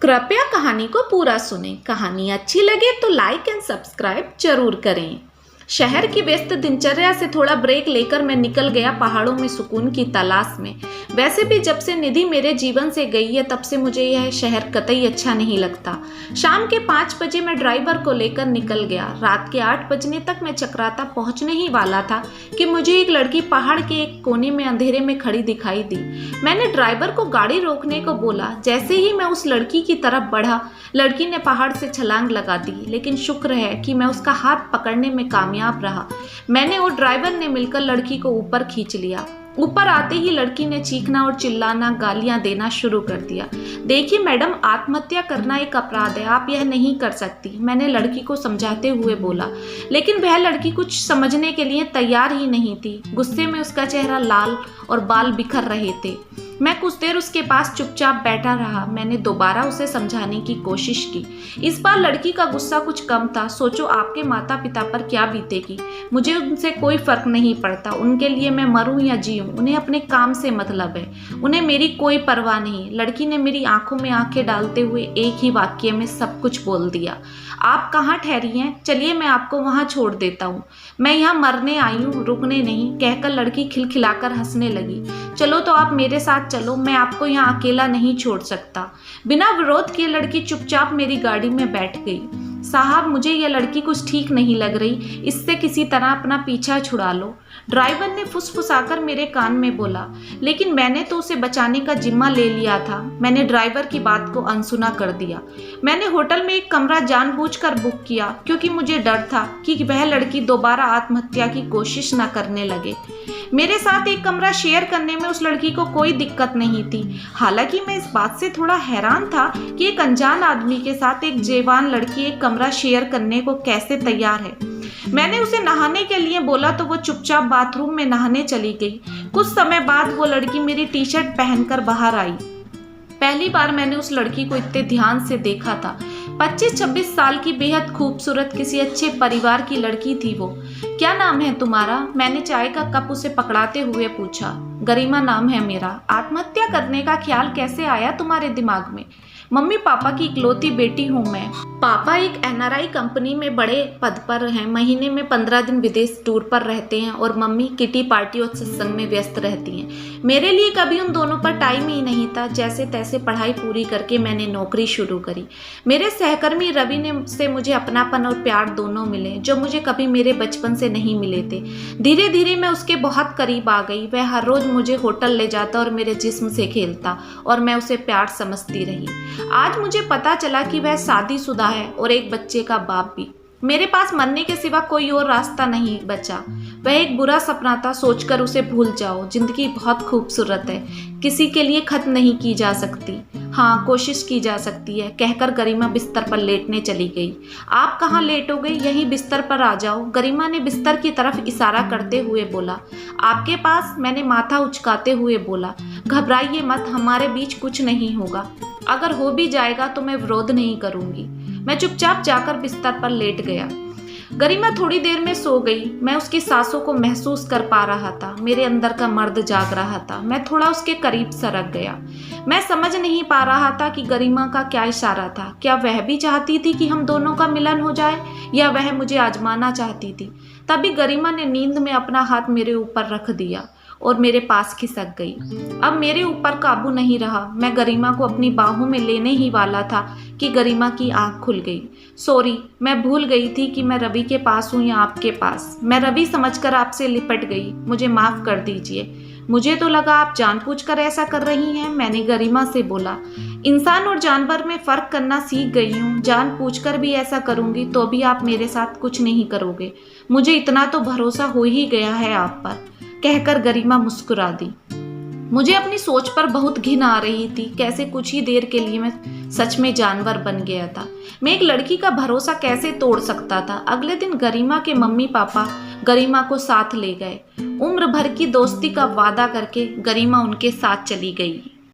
कृपया कहानी को पूरा सुनें। कहानी अच्छी लगे तो लाइक एंड सब्सक्राइब जरूर करें। शहर की व्यस्त दिनचर्या से थोड़ा ब्रेक लेकर मैं निकल गया पहाड़ों में सुकून की तलाश में। वैसे भी जब से निधि मेरे जीवन से गई है तब से मुझे यह शहर कतई अच्छा नहीं लगता। शाम के 5 बजे मैं ड्राइवर को लेकर निकल गया। रात के 8 बजने तक मैं चक्राता पहुंचने ही वाला था कि मुझे एक लड़की पहाड़ के एक कोने में अंधेरे में खड़ी दिखाई दी। मैंने ड्राइवर को गाड़ी रोकने को बोला। जैसे ही मैं उस लड़की की तरफ बढ़ा, लड़की ने पहाड़ से छलांग लगा दी, लेकिन शुक्र है कि मैं उसका हाथ पकड़ने में कामयाब रहा। मैंने और ड्राइवर ने मिलकर लड़की को ऊपर खींच लिया। ऊपर आते ही लड़की ने चीखना और चिल्लाना, गालियां देना शुरू कर दिया। देखिए मैडम, आत्महत्या करना एक अपराध है, आप यह नहीं कर सकती, मैंने लड़की को समझाते हुए बोला। लेकिन वह लड़की कुछ समझने के लिए तैयार ही नहीं थी। गुस्से में उसका चेहरा लाल और बाल बिखर रहे थे। मैं कुछ देर उसके पास चुपचाप बैठा रहा। मैंने दोबारा उसे समझाने की कोशिश की। इस बार लड़की का गुस्सा कुछ कम था। सोचो आपके माता पिता पर क्या बीतेगी। मुझे उनसे कोई फर्क नहीं पड़ता, उनके लिए मैं मरूं या जीऊं, उन्हें अपने काम से मतलब है, उन्हें मेरी कोई परवाह नहीं। लड़की ने मेरी आंखों में आंखें डालते हुए एक ही वाक्य में सब कुछ बोल दिया। आप कहाँ ठहरी हैं? चलिए मैं आपको वहाँ छोड़ देता हूँ, मैं यहाँ मरने आई हूँ, रुकने नहीं। कहकर लड़की खिलखिलाकर हंसने लगी। चलो तो आप मेरे साथ चलो, मैं आपको यहाँ अकेला नहीं छोड़ सकता। बिना विरोध किए लड़की चुपचाप मेरी गाड़ी में बैठ गई। साहब, मुझे यह लड़की कुछ ठीक नहीं लग रही, इससे किसी तरह अपना पीछा छुड़ा लो, ड्राइवर ने फुसफुसाकर मेरे कान में बोला। लेकिन मैंने तो उसे बचाने का जिम्मा ले लिया था। मैंने ड्राइवर की बात को अनसुना कर दिया। मैंने होटल में एक कमरा जानबूझकर बुक किया क्योंकि मुझे डर था कि वह लड़की दोबारा आत्महत्या की कोशिश न करने लगे। मेरे साथ एक कमरा शेयर करने में उस लड़की को कोई दिक्कत नहीं थी। हालांकि मैं इस बात से थोड़ा हैरान था कि एक अनजान आदमी के साथ एक जवान लड़की एक कमरा शेयर करने को कैसे तैयार है। मैंने उसे नहाने के लिए बोला तो वो चुपचाप बाथरूम में नहाने चली गई। कुछ समय बाद वो लड़की मेरी टी शर्ट पहनकर बाहर आई। पहली बार मैंने उस लड़की को इतने ध्यान से देखा था। 25-26 साल की, बेहद खूबसूरत, किसी अच्छे परिवार की लड़की थी वो। क्या नाम है तुम्हारा? मैंने चाय का कप उसे पकड़ाते हुए पूछा। गरिमा नाम है मेरा। आत्महत्या करने का ख्याल कैसे आया तुम्हारे दिमाग में? मम्मी पापा की इकलौती बेटी हूँ मैं। पापा एक NRI कंपनी में बड़े पद पर हैं, महीने में 15 दिन विदेश टूर पर रहते हैं और मम्मी किटी पार्टी और सत्संग में व्यस्त रहती हैं। मेरे लिए कभी उन दोनों पर टाइम ही नहीं था। जैसे तैसे पढ़ाई पूरी करके मैंने नौकरी शुरू करी। मेरे सहकर्मी रवि ने से मुझे अपनापन और प्यार दोनों मिले जो मुझे कभी मेरे बचपन से नहीं मिले थे। धीरे धीरे मैं उसके बहुत करीब आ गई। वह हर रोज मुझे होटल ले जाता और मेरे जिस्म से खेलता और मैं उसे प्यार समझती रही। आज मुझे पता चला कि वह शादीशुदा है और एक बच्चे का बाप भी। मेरे पास मरने के सिवा कोई और रास्ता नहीं बचा। वह एक बुरा सपना था, सोचकर उसे भूल जाओ। जिंदगी बहुत खूबसूरत है, किसी के लिए खत्म नहीं की जा सकती। हाँ, कोशिश की जा सकती है, कहकर गरिमा बिस्तर पर लेटने चली गई। आप कहाँ लेटोगे? यहीं बिस्तर पर आ जाओ, गरिमा ने बिस्तर की तरफ इशारा करते हुए बोला। आपके पास? मैंने माथा उचकाते हुए बोला। घबराइए मत, हमारे बीच कुछ नहीं होगा। अगर हो भी जाएगा तो मैं विरोध नहीं करूंगी। मैं चुपचाप जाकर बिस्तर पर लेट गया। गरिमा थोड़ी देर में सो गई। मैं उसकी सांसों को महसूस कर पा रहा था। मेरे अंदर का मर्द जाग रहा था। मैं थोड़ा उसके करीब सरक गया। मैं समझ नहीं पा रहा था कि गरिमा का क्या इशारा था। क्या वह भी चाहती थी कि हम दोनों का मिलन हो जाए या वह मुझे आजमाना चाहती थी? तभी गरिमा ने नींद में अपना हाथ मेरे ऊपर रख दिया और मेरे पास खिसक गई। अब मेरे ऊपर काबू नहीं रहा। मैं गरिमा को अपनी बाहों में लेने ही वाला था कि गरिमा की आंख खुल गई। सॉरी, मैं भूल गई थी कि मैं रवि के पास हूँ या आपके पास। मैं रवि समझकर आपसे लिपट गई, मुझे माफ कर दीजिए। मुझे तो लगा आप जानबूझकर ऐसा कर रही हैं, मैंने गरिमा से बोला। इंसान और जानवर में फर्क करना सीख गई हूँ। जानबूझकर भी ऐसा करूंगी तो भी आप मेरे साथ कुछ नहीं करोगे। मुझे इतना तो भरोसा हो ही गया है आप पर, कहकर गरिमा मुस्कुरा दी। मुझे अपनी सोच पर बहुत घिन आ रही थी। कैसे कुछ ही देर के लिए मैं सच में जानवर बन गया था। मैं एक लड़की का भरोसा कैसे तोड़ सकता था। अगले दिन गरिमा के मम्मी पापा गरिमा को साथ ले गए। उम्र भर की दोस्ती का वादा करके गरिमा उनके साथ चली गई।